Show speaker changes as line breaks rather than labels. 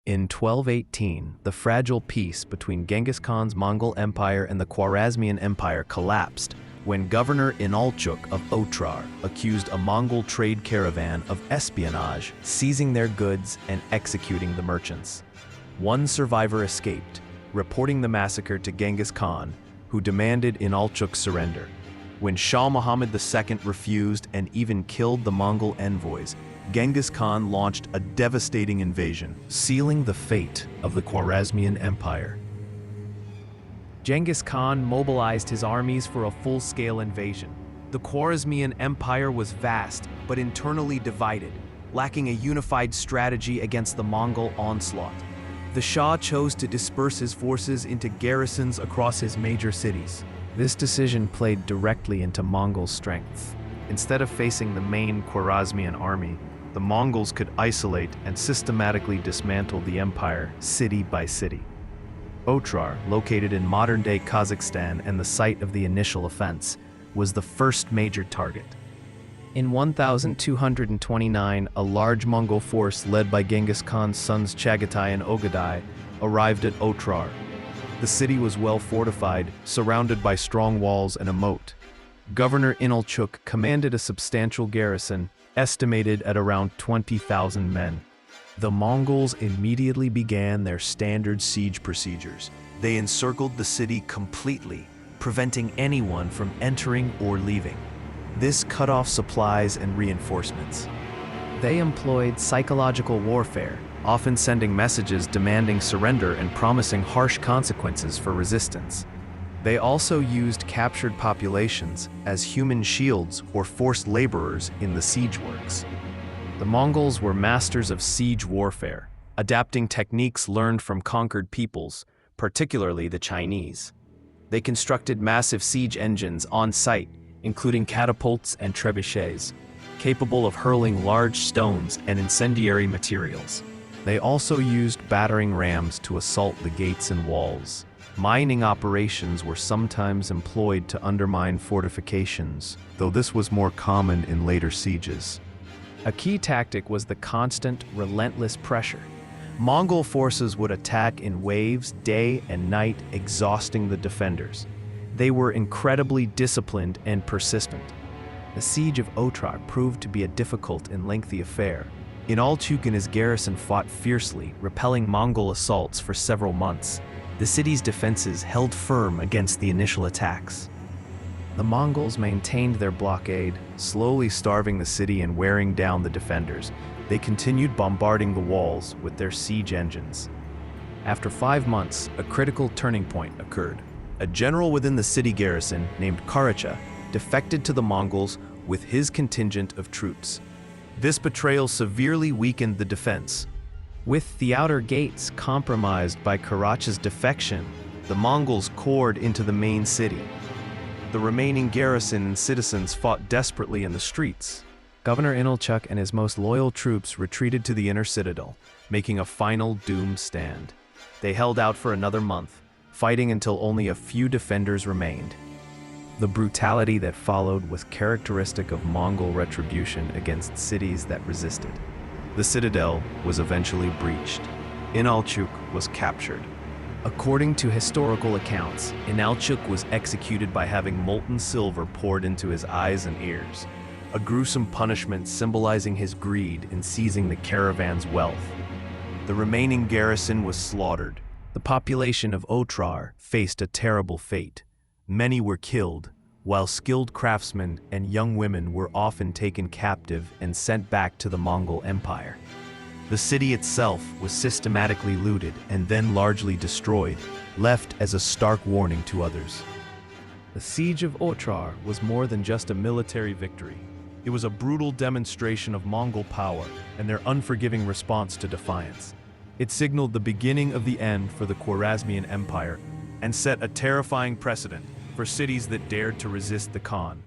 In 1218, the fragile peace between Genghis Khan's Mongol Empire and the Khwarazmian Empire collapsed when Governor Inalchuk of Otrar accused a Mongol trade caravan of espionage, seizing their goods and executing the merchants. One survivor escaped, reporting the massacre to Genghis Khan, who demanded Inalchuk's surrender. When Shah Muhammad II refused and even killed the Mongol envoys, Genghis Khan launched a devastating invasion, sealing the fate of the Khwarazmian Empire.
Genghis Khan mobilized his armies for a full-scale invasion. The Khwarazmian Empire was vast, but internally divided, lacking a unified strategy against the Mongol onslaught. The Shah chose to disperse his forces into garrisons across his major cities.
This decision played directly into Mongol strengths. Instead of facing the main Khwarazmian army, the Mongols could isolate and systematically dismantle the empire city by city. Otrar, located in modern-day Kazakhstan and the site of the initial offense, was the first major target. In 1229, a large Mongol force led by Genghis Khan's sons Chagatai and Ogadai arrived at Otrar. The city was well fortified, surrounded by strong walls and a moat. Governor Inalchuk commanded a substantial garrison, estimated at around 20,000 men. The Mongols immediately began their standard siege procedures. They encircled the city completely, preventing anyone from entering or leaving. This cut off supplies and reinforcements.
They employed psychological warfare,
often sending messages demanding surrender and promising harsh consequences for resistance. They also used captured populations as human shields or forced laborers in the siege works. The Mongols were masters of siege warfare, adapting techniques learned from conquered peoples, particularly the Chinese. They constructed massive siege engines on site, including catapults and trebuchets, capable of hurling large stones and incendiary materials. They also used battering rams to assault the gates and walls. Mining operations were sometimes employed to undermine fortifications, though this was more common in later sieges.
A key tactic was the constant, relentless pressure.
Mongol forces would attack in waves day and night, exhausting the defenders. They were incredibly disciplined and persistent. The siege of Otrar proved to be a difficult and lengthy affair. Inalchuk and his garrison fought fiercely, repelling Mongol assaults for several months. The city's defenses held firm against the initial attacks. The Mongols maintained their blockade, slowly starving the city and wearing down the defenders. They continued bombarding the walls with their siege engines. After 5 months, a critical turning point occurred. A general within the city garrison, named Khwarazmian, defected to the Mongols with his contingent of troops. This betrayal severely weakened the defense.
With the outer gates compromised by Khwarazmian's defection,
the Mongols poured into the main city. The remaining garrison and citizens fought desperately in the streets.
Governor Inalchuk and his most loyal troops retreated to the inner citadel,
making a final doomed stand. They held out for another month, fighting until only a few defenders remained. The brutality that followed was characteristic of Mongol retribution against cities that resisted. The citadel was eventually breached. Inalchuk was captured.
According to historical accounts, Inalchuk was executed by having molten silver poured into his eyes and ears,
a gruesome punishment symbolizing his greed in seizing the caravan's wealth. The remaining garrison was slaughtered. The population of Otrar faced a terrible fate. Many were killed, while skilled craftsmen and young women were often taken captive and sent back to the Mongol Empire. The city itself was systematically looted and then largely destroyed, left as a stark warning to others.
The siege of Otrar was more than just a military victory.
It was a brutal demonstration of Mongol power and their unforgiving response to defiance. It signaled the beginning of the end for the Khwarazmian Empire and set a terrifying precedent for cities that dared to resist the Khan.